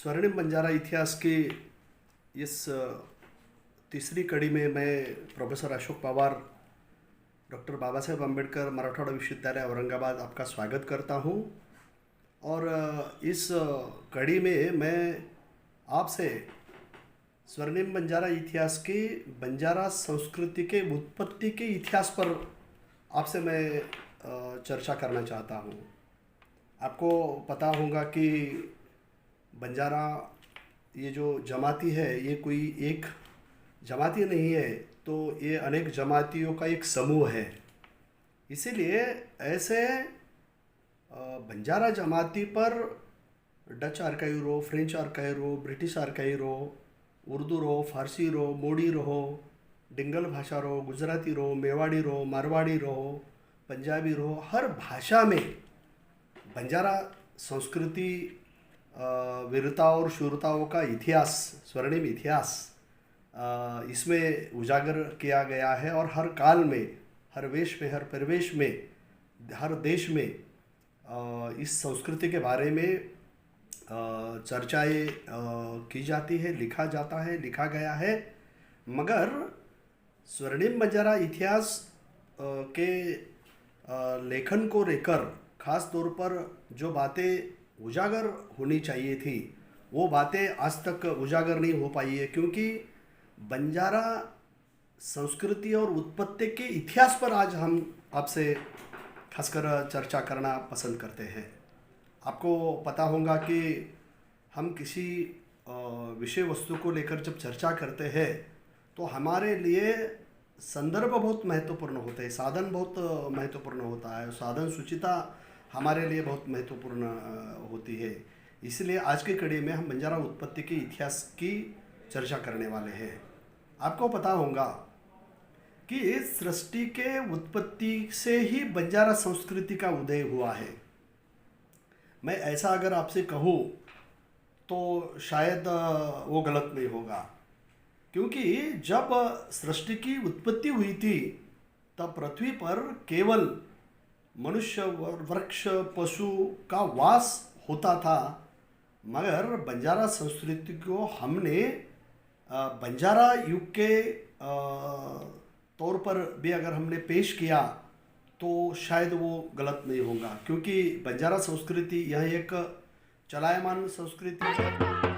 स्वर्णिम बंजारा इतिहास की इस तीसरी कड़ी में मैं प्रोफेसर अशोक पवार, डॉक्टर बाबा साहेब अम्बेडकर मराठवाड़ा विश्वविद्यालय औरंगाबाद आपका स्वागत करता हूँ। और इस कड़ी में मैं आपसे स्वर्णिम बंजारा इतिहास की बंजारा संस्कृति के उत्पत्ति के इतिहास पर आपसे मैं चर्चा करना चाहता हूँ। आपको पता होगा कि बंजारा ये जो जमाती है ये कोई एक जमाती नहीं है, तो ये अनेक जमातियों का एक समूह है। इसीलिए ऐसे बंजारा जमाती पर डच आर्काइव रहो, फ्रेंच आर्काइव रहो, ब्रिटिश आर्काइव रहो, उर्दू रहो, फारसी रहो, मोडी रहो, डिंगल भाषा रहो, गुजराती रहो, मेवाड़ी रहो, मारवाड़ी रहो, पंजाबी रहो, हर भाषा में बंजारा संस्कृति, वीरता और शूरताओं का इतिहास, स्वर्णिम इतिहास इसमें उजागर किया गया है। और हर काल में, हर वेश में, हर परिवेश में, हर देश में इस संस्कृति के बारे में चर्चाएं की जाती है, लिखा जाता है, लिखा गया है। मगर स्वर्णिम बंजारा इतिहास के लेखन को लेकर ख़ास तौर पर जो बातें उजागर होनी चाहिए थी वो बातें आज तक उजागर नहीं हो पाई है, क्योंकि बंजारा संस्कृति और उत्पत्ति के इतिहास पर आज हम आपसे खासकर चर्चा करना पसंद करते हैं। आपको पता होगा कि हम किसी विषय वस्तु को लेकर जब चर्चा करते हैं तो हमारे लिए संदर्भ बहुत महत्वपूर्ण होते हैं, साधन बहुत महत्वपूर्ण होता है, साधन सूचिता हमारे लिए बहुत महत्वपूर्ण होती है। इसलिए आज की कड़ी में हम बंजारा उत्पत्ति के इतिहास की चर्चा करने वाले हैं। आपको पता होगा कि सृष्टि के उत्पत्ति से ही बंजारा संस्कृति का उदय हुआ है। मैं ऐसा अगर आपसे कहूँ तो शायद वो गलत नहीं होगा, क्योंकि जब सृष्टि की उत्पत्ति हुई थी तब पृथ्वी पर केवल मनुष्य, वृक्ष, पशु का वास होता था। मगर बंजारा संस्कृति को हमने बंजारा युग के तौर पर भी अगर हमने पेश किया तो शायद वो गलत नहीं होगा, क्योंकि बंजारा संस्कृति यह एक चलायमान संस्कृति है।